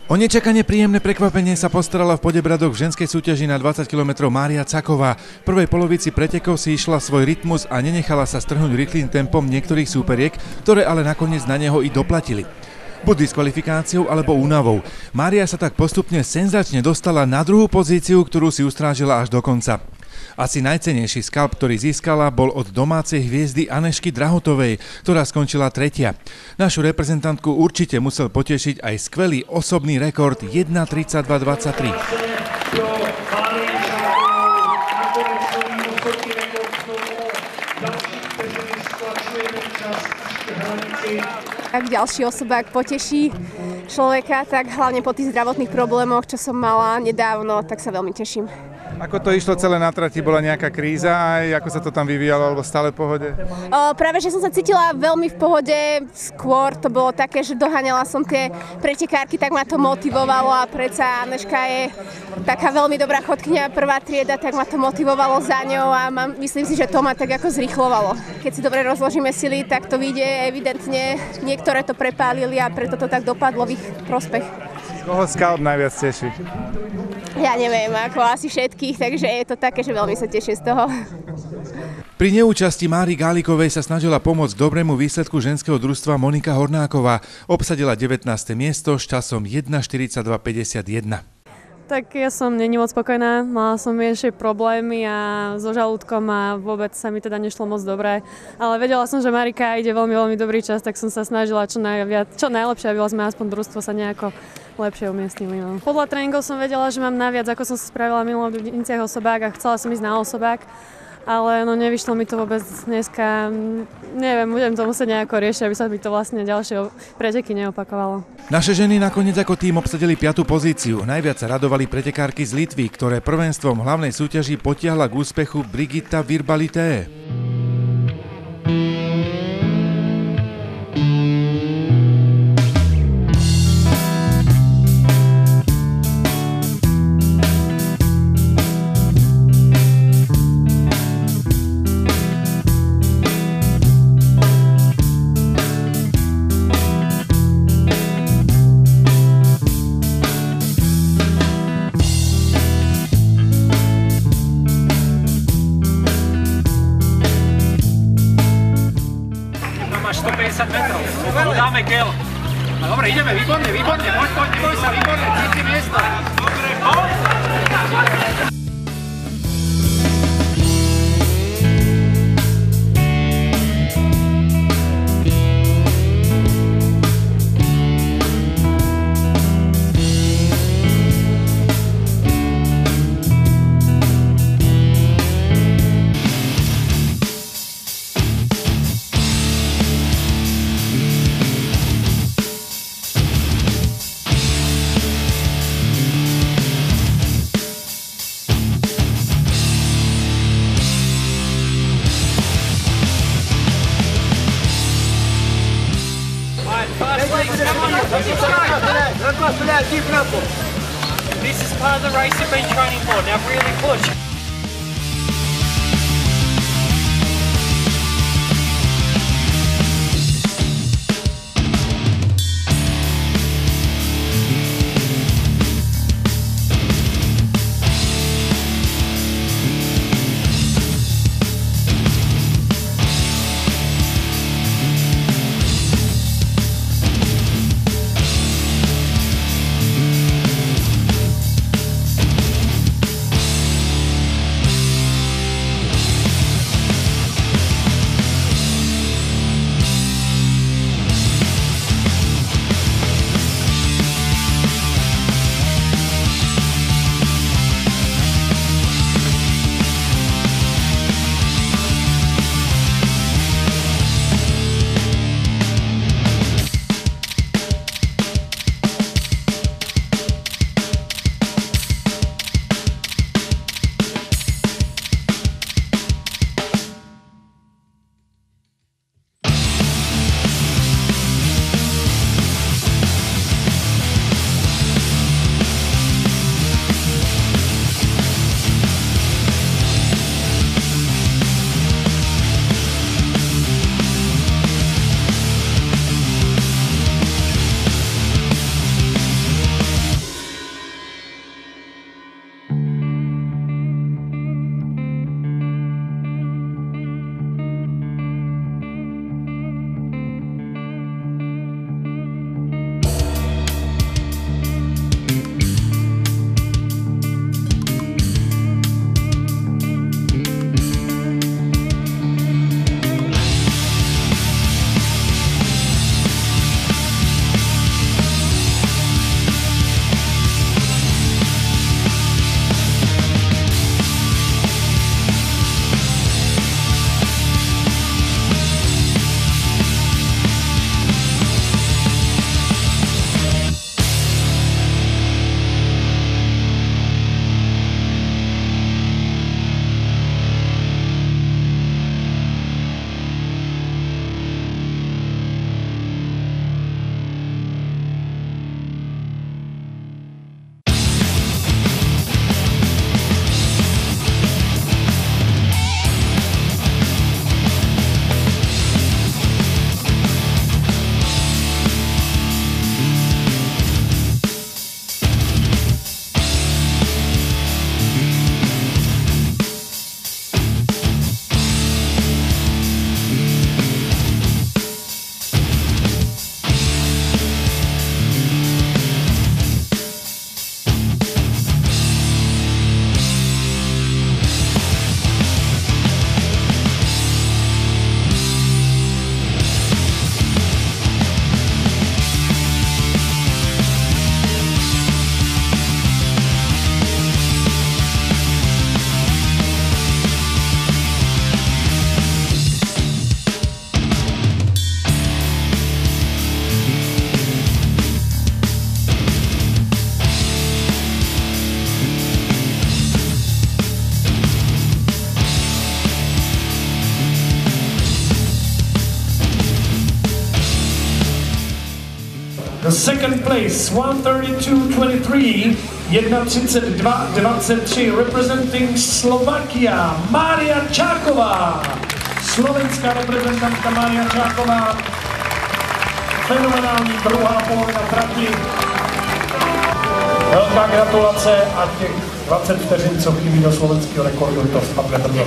O nečakane príjemné prekvapenie sa postarala v Podebradoch v ženskej súťaži na 20 km Mária Caková. V prvej polovici pretekov si išla svoj rytmus a nenechala sa strhnúť rýchlym tempom niektorých súperiek, ktoré ale nakoniec na neho i doplatili. Buď diskvalifikáciou alebo únavou. Mária sa tak postupne senzačne dostala na druhú pozíciu, ktorú si ustrážila až do konca. Asi najcennejší skalp, ktorý získala, bol od domácej hviezdy Anežky Drahotovej, ktorá skončila tretia. Našu reprezentantku určite musel potešiť aj skvelý osobný rekord 1:32:23. Ak ďalší osobák poteší človeka, tak hlavne po tých zdravotných problémoch, čo som mala nedávno, tak sa veľmi teším. Ako to išlo celé na trati? Bola nejaká kríza aj? Ako sa to tam vyvíjalo? Alebo stále v pohode? Práve, že som sa cítila veľmi v pohode. Skôr to bolo také, že doháňala som tie pretekárky, tak ma to motivovalo a predsa Anežka je taká veľmi dobrá chodkyňa, prvá trieda, tak ma to motivovalo za ňou a myslím si, že to ma tak ako zrýchlovalo. Keď si dobre rozložíme sily, tak to vyjde evidentne. Niektoré to prepálili a preto to tak dopadlo v ich prospech. Koho skalp najviac teší? Ja neviem, ako asi všetkých, takže je to také, že veľmi sa teším z toho. Pri neúčasti Máry Gálikovej sa snažila pomôcť k dobrému výsledku ženského družstva Monika Hornáková. Obsadila 19. miesto s časom 1:42:51. Tak ja som není moc spokojná, mala som menšie problémy a so žalúdkom a vôbec sa mi teda nešlo moc dobre. Ale vedela som, že Marika ide veľmi dobrý čas, tak som sa snažila čo najlepšie, aby sme aspoň družstvo sa nejako lepšie umiestnili. No. Podľa tréningov som vedela, že mám naviac, ako som si spravila minulom v Dubniciach osobák a chcela som ísť na osobák. Ale no nevyšlo mi to vôbec dneska, neviem, budem to musieť nejako riešiť, aby sa mi to vlastne ďalšie preteky neopakovalo. Naše ženy nakoniec ako tým obsadili 5. pozíciu. Najviac sa radovali pretekárky z Litvy, ktoré prvenstvom hlavnej súťaži potiahla k úspechu Brigitta Virbalité. Máš 150 metrov, dáme gel. No dobre, ideme, výborne, poď, neboj sa, výborne, cíti miesto. Dobre, poď! This is part of the race you've been training for. Now really push. The second place, 1:32:23, 1:32:23, representing Slovakia, Mária Čáková. Slovenská reprezentantka Mária Čáková. Fenomenální druhá polovina trati. Velká gratulace a těch 20 vteřin, co chybí do slovenského rekordu, to spadne brzo.